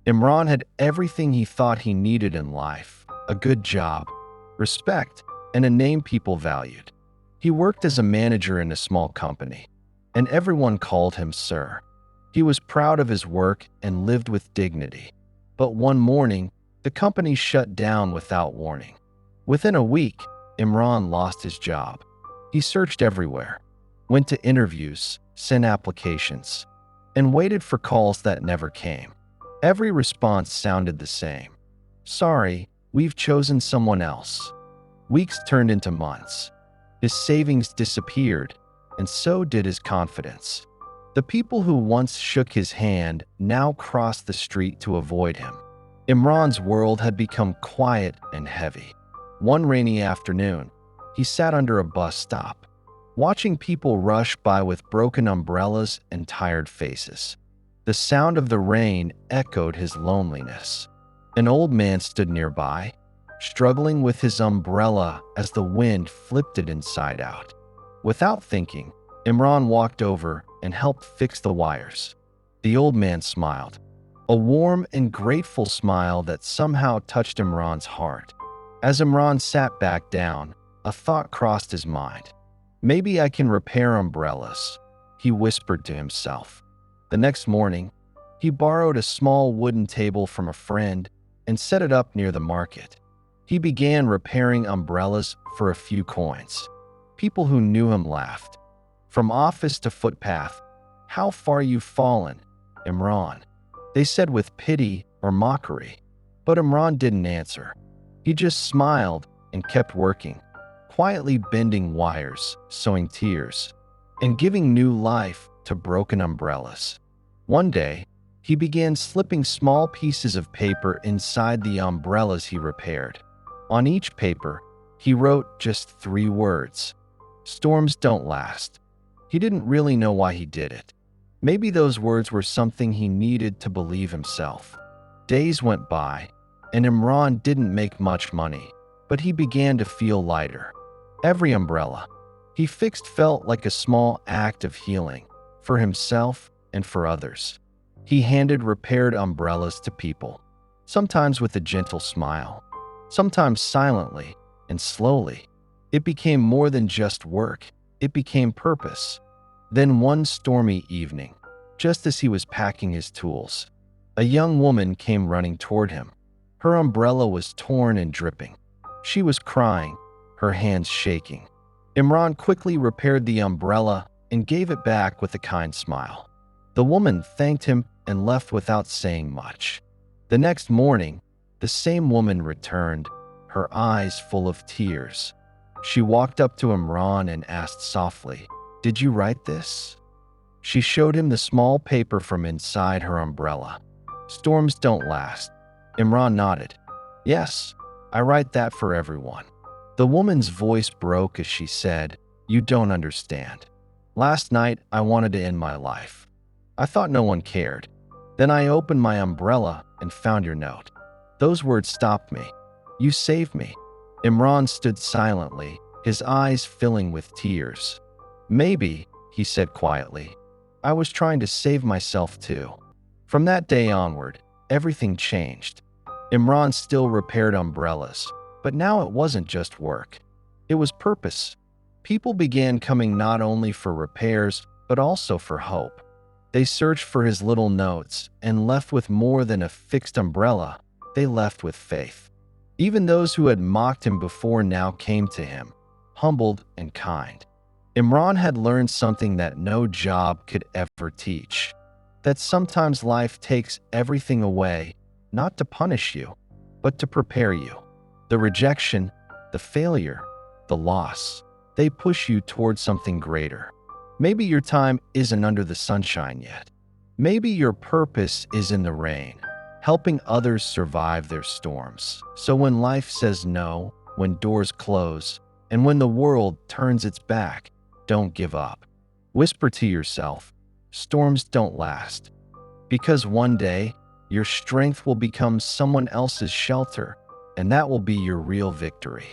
Imran had everything he thought he needed in life: a good job, respect, and a name people valued. He worked as a manager in a small company, and everyone called him Sir. He was proud of his work and lived with dignity. But one morning, the company shut down without warning. Within a week, Imran lost his job. He searched everywhere, went to interviews, sent applications, and waited for calls that never came. Every response sounded the same: "Sorry, we've chosen someone else." Weeks turned into months. His savings disappeared, and so did his confidence. The people who once shook his hand now crossed the street to avoid him. Imran's world had become quiet and heavy. One rainy afternoon, he sat under a bus stop, watching people rush by with broken umbrellas and tired faces. The sound of the rain echoed his loneliness. An old man stood nearby, struggling with his umbrella as the wind flipped it inside out. Without thinking, Imran walked over and helped fix the wires. The old man smiled, a warm and grateful smile that somehow touched Imran's heart. As Imran sat back down, a thought crossed his mind. "Maybe I can repair umbrellas," he whispered to himself. The next morning, he borrowed a small wooden table from a friend and set it up near the market. He began repairing umbrellas for a few coins. People who knew him laughed. From office to footpath, "How far you've fallen, Imran," they said with pity or mockery. But Imran didn't answer. He just smiled and kept working, quietly bending wires, sowing tears, and giving new life to broken umbrellas. One day, he began slipping small pieces of paper inside the umbrellas he repaired. On each paper, he wrote just 3 words: "Storms don't last." He didn't really know why he did it. Maybe those words were something he needed to believe himself. Days went by, and Imran didn't make much money, but he began to feel lighter. Every umbrella he fixed felt like a small act of healing, for himself and for others. He handed repaired umbrellas to people, sometimes with a gentle smile, sometimes silently and slowly. It became more than just work, it became purpose. Then one stormy evening, just as he was packing his tools, a young woman came running toward him. Her umbrella was torn and dripping. She was crying, her hands shaking. Imran quickly repaired the umbrella and gave it back with a kind smile. The woman thanked him and left without saying much. The next morning, the same woman returned, her eyes full of tears. She walked up to Imran and asked softly, "Did you write this?" She showed him the small paper from inside her umbrella. "Storms don't last." Imran nodded. "Yes, I write that for everyone." The woman's voice broke as she said, "You don't understand. Last night, I wanted to end my life. I thought no one cared. Then I opened my umbrella and found your note. Those words stopped me. You saved me." Imran stood silently, his eyes filling with tears. "Maybe," he said quietly, "I was trying to save myself too." From that day onward, everything changed. Imran still repaired umbrellas, but now it wasn't just work. It was purpose. People began coming not only for repairs, but also for hope. They searched for his little notes and left with more than a fixed umbrella. They left with faith. Even those who had mocked him before now came to him, humbled and kind. Imran had learned something that no job could ever teach: that sometimes life takes everything away, not to punish you, but to prepare you. The rejection, the failure, the loss, they push you towards something greater. Maybe your time isn't under the sunshine yet. Maybe your purpose is in the rain, helping others survive their storms. So when life says no, when doors close, and when the world turns its back, don't give up. Whisper to yourself, "Storms don't last." Because one day, your strength will become someone else's shelter, and that will be your real victory.